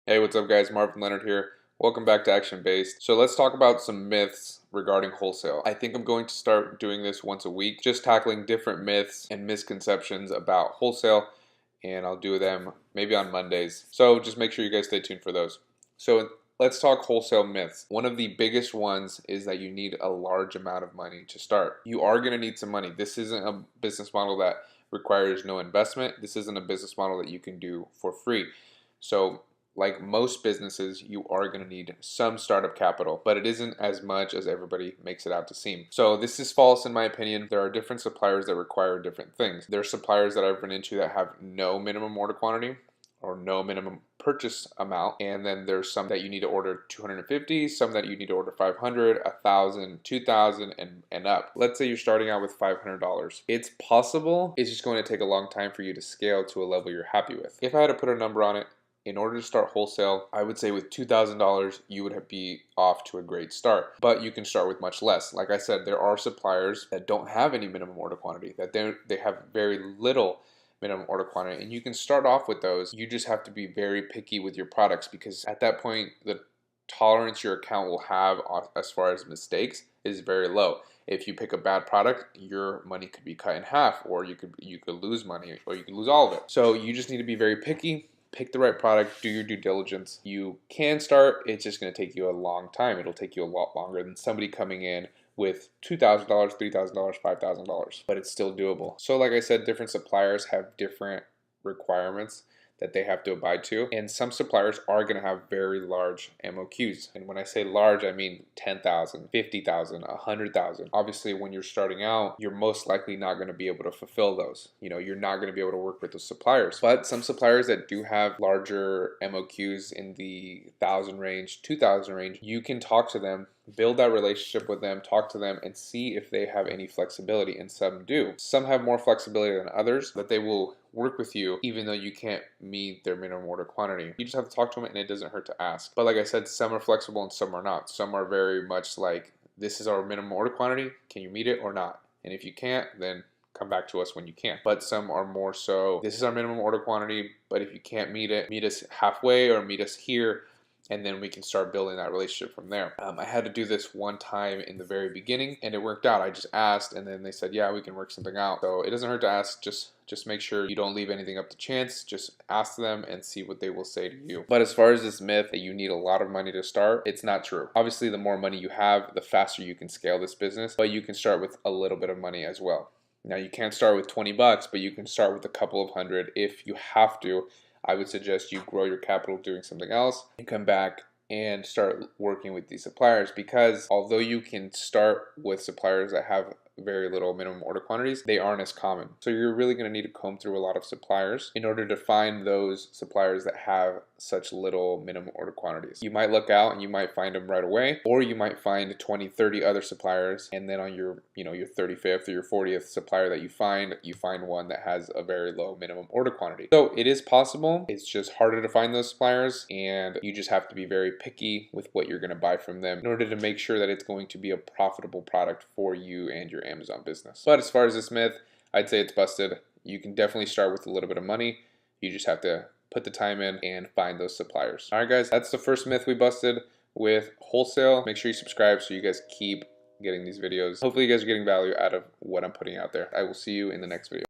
Hey, what's up guys? Marvin Leonard here. Welcome back to Action Based. So let's talk about some myths regarding wholesale. I think I'm going to start doing this once a week, just tackling different myths and misconceptions about wholesale, and I'll do them maybe on Mondays. So just make sure you guys stay tuned for those. So let's talk wholesale myths. One of the biggest ones is that you need a large amount of money to start. You are going to need some money. This isn't a business model that requires no investment. This isn't a business model that you can do for free. So like most businesses, you are going to need some startup capital, but it isn't as much as everybody makes it out to seem. So this is false in my opinion. There are different suppliers that require different things. There are suppliers that I've run into that have no minimum order quantity or no minimum purchase amount, and then there's some that you need to order 250, some that you need to order 500, 1,000, 2,000 and up. Let's say you're starting out with $500. It's possible. It's just going to take a long time for you to scale to a level you're happy with. If I had to put a number on it, in order to start wholesale, I would say with $2,000, you would be off to a great start. But you can start with much less. Like I said, there are suppliers that don't have any minimum order quantity, that they have very little minimum order quantity, and you can start off with those. You just have to be very picky with your products, because at that point, the tolerance your account will have as far as mistakes is very low. If you pick a bad product, your money could be cut in half, or you could lose money, or you could lose all of it. So you just need to be very picky. Pick the right product, do your due diligence. You can start, it's just going to take you a long time. It'll take you a lot longer than somebody coming in with $2,000, $3,000, $5,000, but it's still doable. So like I said, different suppliers have different requirements that they have to abide to, and some suppliers are going to have very large MOQs. And when I say large, I mean 10,000, 50,000, 100,000. Obviously, when you're starting out, you're most likely not going to be able to fulfill those. You're not going to be able to work with those suppliers. But some suppliers that do have larger MOQs in the 1,000 range, 2,000 range, you can talk to them, build that relationship with them, talk to them, and see if they have any flexibility, and some do. Some have more flexibility than others, but they will work with you even though you can't meet their minimum order quantity. You just have to talk to them, and it doesn't hurt to ask. But like I said, some are flexible and some are not. Some are very much like, this is our minimum order quantity, can you meet it or not? And if you can't, then come back to us when you can. But some are more so, this is our minimum order quantity, but if you can't meet it, meet us halfway or meet us here, and then we can start building that relationship from there. I had to do this one time in the very beginning, and it worked out. I just asked, and then they said, yeah, we can work something out. So it doesn't hurt to ask. Just make sure you don't leave anything up to chance. Just ask them and see what they will say to you. But as far as this myth that you need a lot of money to start, it's not true. Obviously, the more money you have, the faster you can scale this business, but you can start with a little bit of money as well. Now, you can't start with 20 bucks, but you can start with a couple of hundred if you have to. I would suggest you grow your capital doing something else and come back and start working with these suppliers, because although you can start with suppliers that have very little minimum order quantities, they aren't as common. So you're really going to need to comb through a lot of suppliers in order to find those suppliers that have such little minimum order quantities. You might look out and you might find them right away, or you might find 20, 30 other suppliers, and then on your 35th or your 40th supplier that you find one that has a very low minimum order quantity. So it is possible. It's just harder to find those suppliers, and you just have to be very picky with what you're going to buy from them in order to make sure that it's going to be a profitable product for you and your Amazon business. But as far as this myth, I'd say it's busted. You can definitely start with a little bit of money. You just have to put the time in and find those suppliers. All right, guys, that's the first myth we busted with wholesale. Make sure you subscribe so you guys keep getting these videos. Hopefully you guys are getting value out of what I'm putting out there. I will see you in the next video.